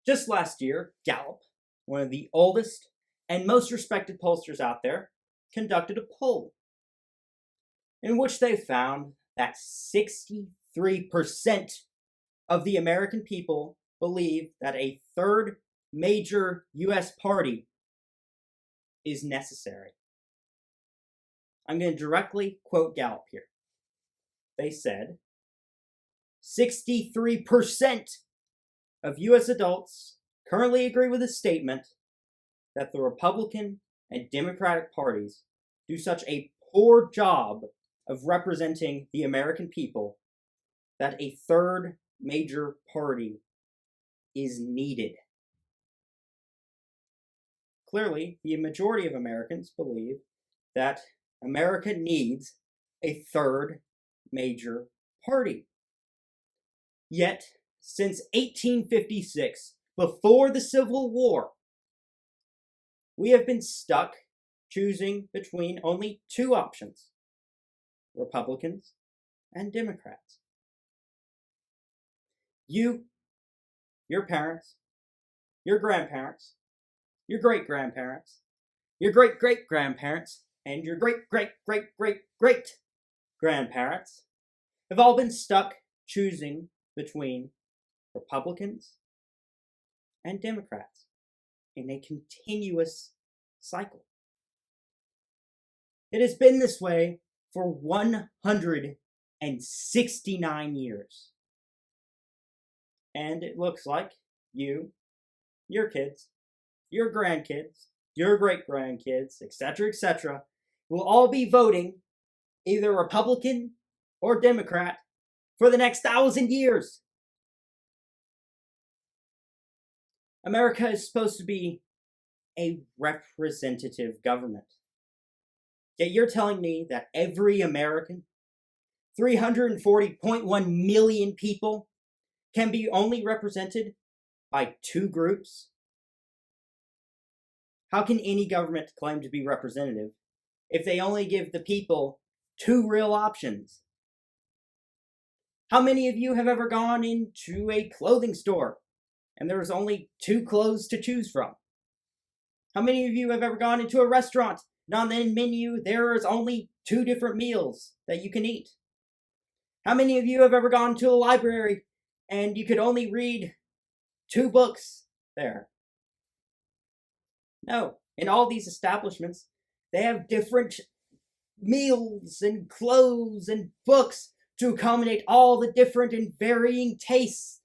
Just last year, Gallup, one of the oldest and most respected pollsters out there, conducted a poll in which they found that 63% of the American people believe that a third major U.S. party is necessary. I'm going to directly quote Gallup here. They said 63% of U.S. adults currently agree with the statement that the Republican and Democratic parties do such a poor job of representing the American people that a third major party is needed. Clearly, the majority of Americans believe that America needs a third major party. Yet, since 1856, before the Civil War, we have been stuck choosing between only two options: Republicans and Democrats. You, your parents, your grandparents, your great-grandparents, your great-great-grandparents, and your great-great-great-great-great-grandparents have all been stuck choosing between Republicans and Democrats in a continuous cycle. It has been this way for 169 years. And it looks like you, your kids, your grandkids, your great-grandkids, etc., will all be voting either Republican or Democrat for the next 1,000 years. America is supposed to be a representative government. Yet you're telling me that every American, 340.1 million people, can be only represented by two groups? How can any government claim to be representative if they only give the people two real options? How many of you have ever gone into a clothing store and there's only two clothes to choose from? How many of you have ever gone into a restaurant and on the menu there is only two different meals that you can eat? How many of you have ever gone to a library and you could only read two books there? No, in all these establishments, they have different meals and clothes and books to accommodate all the different and varying tastes.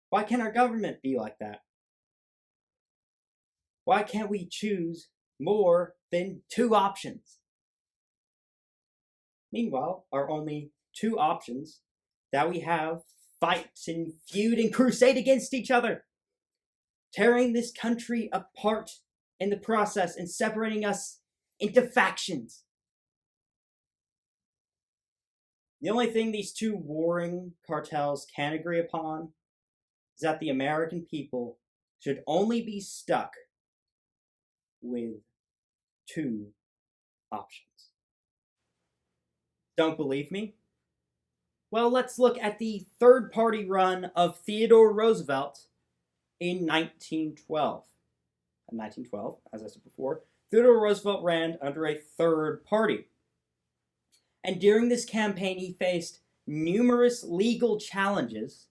Why can't our government be like that? Why can't we choose more than two options? Meanwhile, our only two options that we have fight and feud and crusade against each other, tearing this country apart in the process and separating us into factions. The only thing these two warring cartels can agree upon is that the American people should only be stuck with two options. Don't believe me? Well, let's look at the third party run of Theodore Roosevelt in 1912. In 1912, as I said before, Theodore Roosevelt ran under a third party. And during this campaign, he faced numerous legal challenges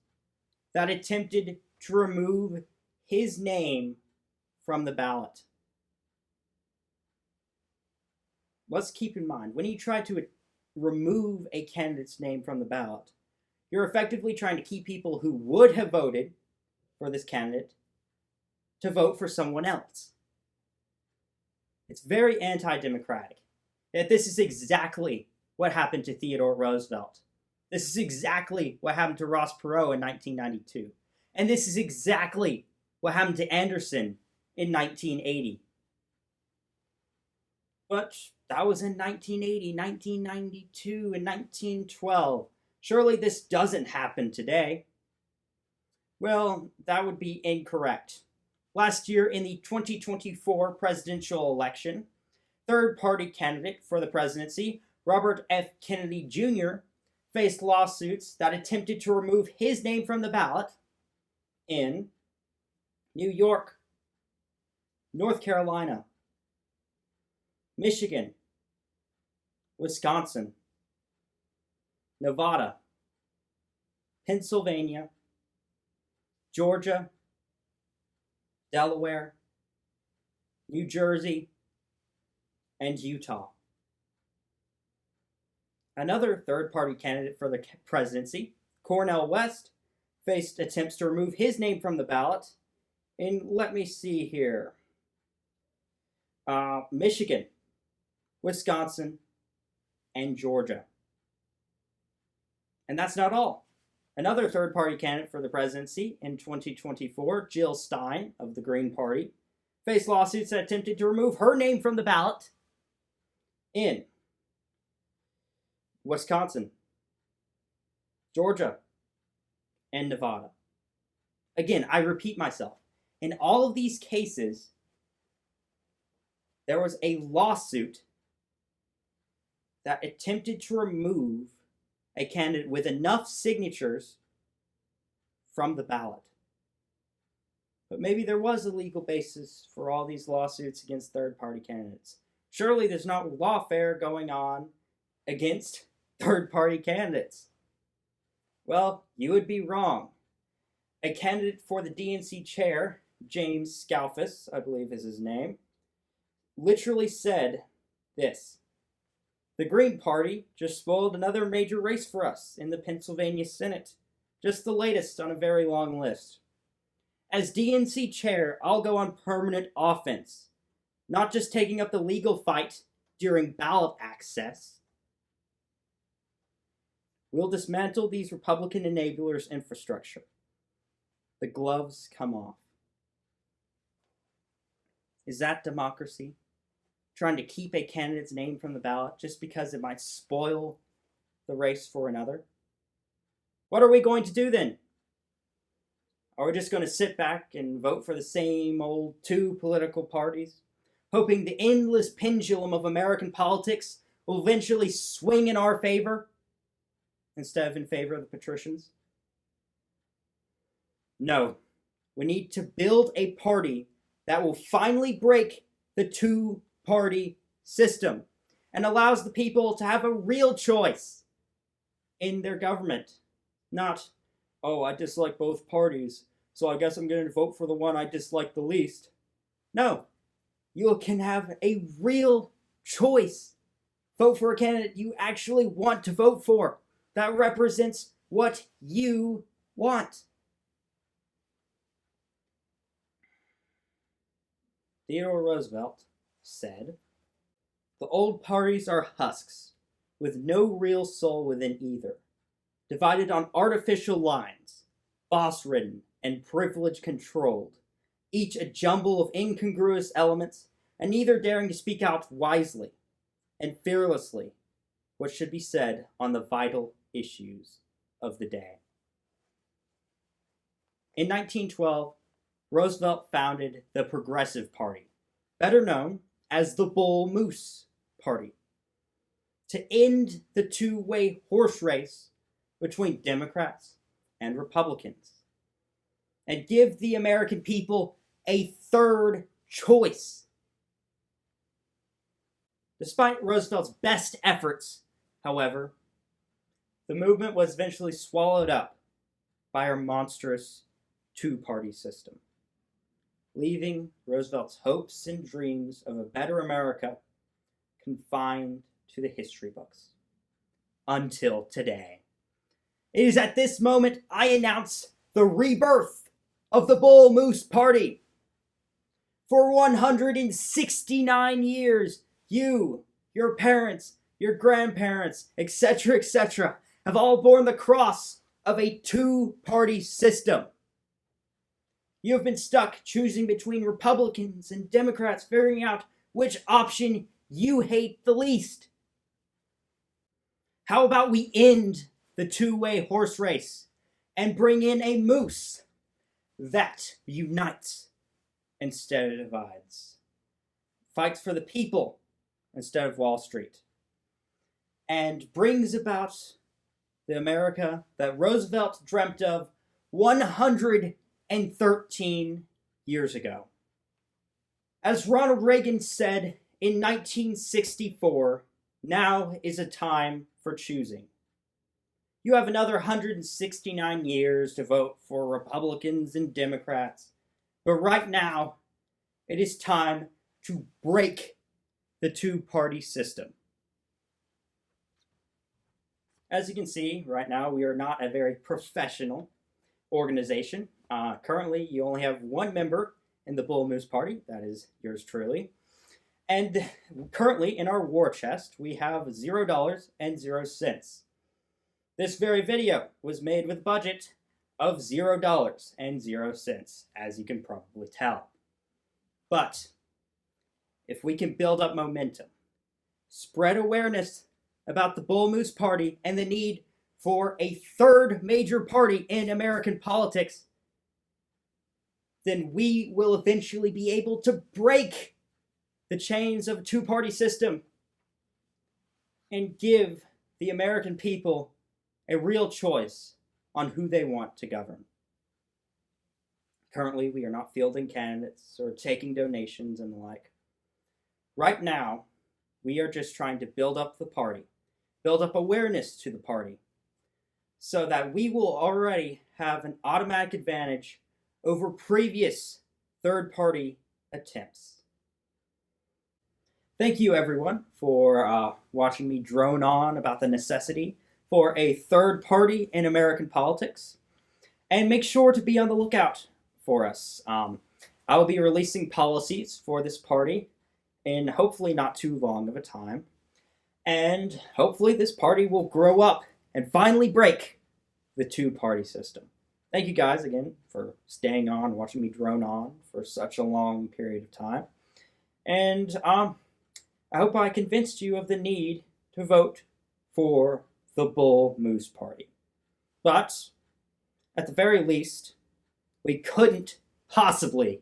that attempted to remove his name from the ballot. Let's keep in mind, when you try to remove a candidate's name from the ballot, you're effectively trying to keep people who would have voted for this candidate to vote for someone else. It's very anti-democratic. Yet this is exactly what happened to Theodore Roosevelt. This is exactly what happened to Ross Perot in 1992. And this is exactly what happened to Anderson in 1980. But that was in 1980, 1992, and 1912. Surely this doesn't happen today. Well, that would be incorrect. Last year in the 2024 presidential election, third-party candidate for the presidency, Robert F. Kennedy Jr., faced lawsuits that attempted to remove his name from the ballot in New York, North Carolina, Michigan, Wisconsin, Nevada, Pennsylvania, Georgia, Delaware, New Jersey, and Utah. Another third-party candidate for the presidency, Cornel West, faced attempts to remove his name from the ballot in, let me see here, Michigan, Wisconsin, and Georgia. And that's not all. Another third-party candidate for the presidency in 2024, Jill Stein of the Green Party, faced lawsuits that attempted to remove her name from the ballot in Wisconsin, Georgia, and Nevada. Again, I repeat myself. In all of these cases, there was a lawsuit that attempted to remove a candidate with enough signatures from the ballot. But maybe there was a legal basis for all these lawsuits against third-party candidates. Surely there's not lawfare going on against third-party candidates. Well, you would be wrong. A candidate for the DNC chair, James Skalfas, I believe is his name, literally said this: "The Green Party just spoiled another major race for us in the Pennsylvania Senate. Just the latest on a very long list. As DNC chair, I'll go on permanent offense, not just taking up the legal fight during ballot access. We'll dismantle these Republican enablers' infrastructure. The gloves come off." Is that democracy? Trying to keep a candidate's name from the ballot just because it might spoil the race for another? What are we going to do then? Are we just going to sit back and vote for the same old two political parties, hoping the endless pendulum of American politics will eventually swing in our favor instead of in favor of the patricians? No. We need to build a party that will finally break the two-party system and allows the people to have a real choice in their government. Not, oh, I dislike both parties, so I guess I'm going to vote for the one I dislike the least. No. You can have a real choice. Vote for a candidate you actually want to vote for, that represents what you want. Theodore Roosevelt said, "The old parties are husks, with no real soul within either, divided on artificial lines, boss-ridden and privilege-controlled, each a jumble of incongruous elements, and neither daring to speak out wisely and fearlessly what should be said on the vital issues of the day." In 1912, Roosevelt founded the Progressive Party, better known as the Bull Moose Party, to end the two-way horse race between Democrats and Republicans, and give the American people a third choice. Despite Roosevelt's best efforts, however, the movement was eventually swallowed up by our monstrous two-party system, leaving Roosevelt's hopes and dreams of a better America confined to the history books. Until today. It is at this moment I announce the rebirth of the Bull Moose Party. For 169 years, you, your parents, your grandparents, etc., have all borne the cross of a two-party system. You have been stuck choosing between Republicans and Democrats, figuring out which option you hate the least. How about we end the two-way horse race and bring in a moose that unites instead of divides, fights for the people instead of Wall Street, and brings about the America that Roosevelt dreamt of 100 113 years ago. As Ronald Reagan said in 1964, now is a time for choosing. You have another 169 years to vote for Republicans and Democrats, but right now, it is time to break the two-party system. As you can see, right now, we are not a very professional organization. Currently, you only have one member in the Bull Moose Party, that is yours truly. And currently, in our war chest, we have $0.00. This very video was made with a budget of $0.00, as you can probably tell. But if we can build up momentum, spread awareness about the Bull Moose Party and the need for a third major party in American politics, then we will eventually be able to break the chains of a two-party system and give the American people a real choice on who they want to govern. Currently, we are not fielding candidates or taking donations and the like. Right now, we are just trying to build up the party, build up awareness to the party, so that we will already have an automatic advantage over previous third-party attempts. Thank you, everyone, for watching me drone on about the necessity for a third party in American politics. And make sure to be on the lookout for us. I will be releasing policies for this party in hopefully not too long of a time. And hopefully this party will grow up and finally break the two-party system. Thank you guys again for staying on, watching me drone on for such a long period of time. And I hope I convinced you of the need to vote for the Bull Moose Party. But, at the very least, we couldn't possibly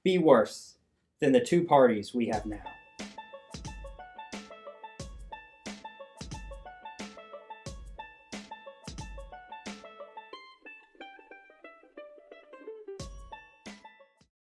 be worse than the two parties we have now.